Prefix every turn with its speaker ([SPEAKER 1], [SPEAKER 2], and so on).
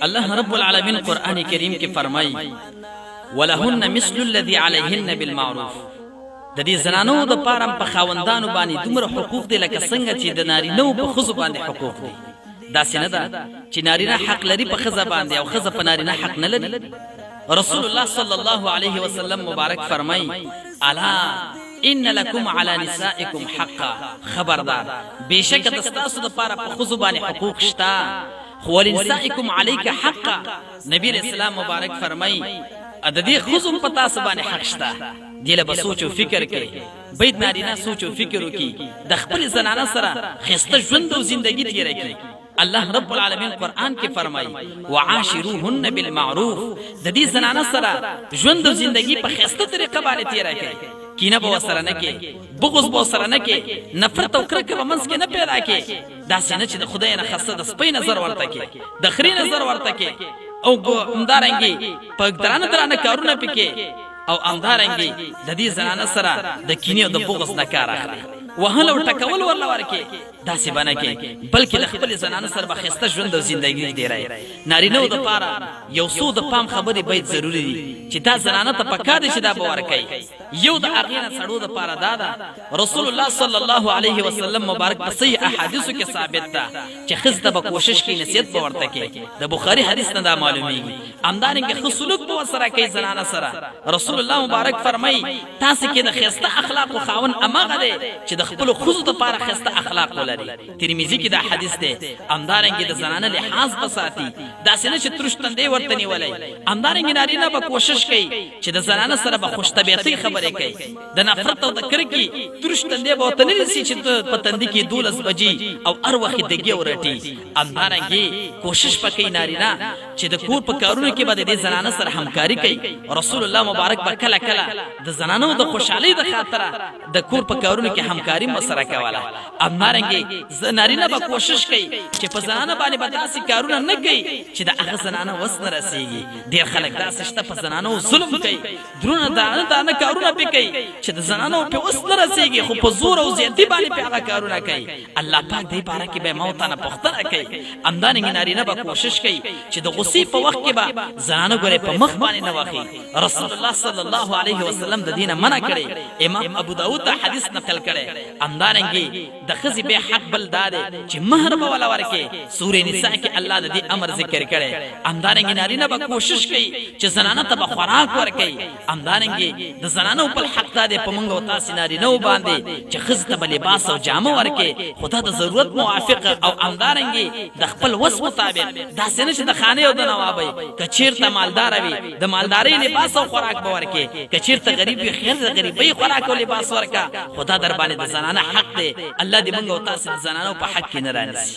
[SPEAKER 1] الله رب العالمین قرآن کریم کې فرمایي ولهن مثل الذي عليهن بالمعروف. د دې زنانو د پاره په خاوندانو باندې دومره حقوق دي لکه څنګه چې د نارینهو په ښځو باندې حقوق دي. داسې نه ده چې نارینه حق لري په ښځه باندې او ښځه په نارینه حق نه لري. رسول الله صلی الله علیه وسلم مبارک فرمایي الا ان لکم علی نسائکم حقا، خبردار بشک د ستاسو د پاره په ښځو باندې حقوق شته، خو ولنسائکم علیک حقا. نبی اسلام مبارک فرمایي د دې ښځو په تاسو باندې حق شته. دیله به سوچ او فکر کوي، باید نارینه سوچ او فکر وکړي، د خپل زنانه سره ښایسته ژوند او زندگی تیره کړي. الله رب العالمین قرآن کې فرمایي وعاشروهن بالمعروف، د دې زنانه سره ژوند او زندگی په ښایسته طریقه باندې تیره کړي. کینه به ورسره نه کې، بغض به ورسره نه کې، نفرت او کرکه به منځ کې نه پیدا کې. داسې نه چې د خدای نه خاصه د سپی نظر ورته کې، د خري نظر ورته کې، او همدارنګې په درانه کارونه پکې، او همدارنګې د دې زنانه سره د کینې او د بغض نه کار اخلي. وهل او ټکول ورله ورکې، داسې به نه کې، بلکې د خپل زنانه سره به ښایسته ژوند او زندګي تېروي. نارینهو دپاره یو څو د پام خبرې باید ضروري دي چې دا زنانه ته پکار دي چې دا به ورکوي. یو د هغې نه سړو دپاره دا ده رسول الله صلی الله علیه وسلم مبارک په صحیح احادیثو کې ثابت ده چې ښځې ته به کوشش کوي نصیحت به ورته کوي. د بخاري حدیث نه دا معلومیږي. همدارنګې ښه سلوک به ورسره کوي زنانه سره. رسول الله مبارک فرمایي تاسې کې د ښایسته اخلاقو خاوند هماغه دی چې د خپلو ښځو دپاره ښایسته اخلاق ولري. ترمذي کې دا حدیث دی. همدارنګې د زنانه لحاظ به ساتي، داسې نه چې ترش تندی ورته نیولی. همدارنګې نارینه به کوشش کوي چې د زنانه سره به خوش طبیعتۍ خبرې کوي، د نفرت او د کرکې ترش تندی به ورته نه نیسي چې په تندي کې 12 بجې او هر وخت دګې ورټي. همدارنګې کوشش به کوي نارینه چې د کور په کارونو کې به د دې زنانه سره همکاري کوي. رسول الله مبارک به کله کله د زنانو د خوشحالۍ د خاطره د کور په کارونو کې همکاري مسره کوله. همدارنګې نارینه به کوشش کوي چې په زنانه باندې به داسې کارونه نه کوي چې د هغه زنانه وس نه رسېږي. ډېر خلک داسې شته په زنانو ظلم کوي، درونه دانه کارونه پې کوي چې د زنانو پې وس نه رسېږي، خو په زور او زیاتي باندې پې هغه کارونه کوي. الله پاک دې باره کې به ما ورته نه پوښتنه کوي. همدارنګې نارینه به کوشش کوي چې د غصې په وخت کې به زنانه ګورې په مخ باندې نه وهي. رسول الله صلی الله علیه وسلم د دې نه منع کړی. امام ابو داود دا حدیث نقل کړی. همدارنګې د ښځې بیا حق بل دا دی چې مهر به وله ورکړي. سورې نساء کې الله د دې امر ذکر کړی. همدارنګې نارینه به کوشش کوي چې زنانه ته به خوراک ورکوي. همدارنګې د زنانو بل حق دا دی په موږ او تاسې نارینهو باندې چې ښځې ته به لباس او جامه ورکړي، خو دا د ضرورت موافق او همدارنګې د خپل وس مطابق. داسې نه چې د خانې او د نوابۍ که چېرته مالداره وي د مالدارۍ لباس او خوراک به ورکړي، که چېرته غریب وي خیر د غریبۍ خوراک او لباس ورکړه. خو دا در باندې د زنانه حق دی. الله دې موږ او تاسې د زنانو په حق کې نه رانیسي.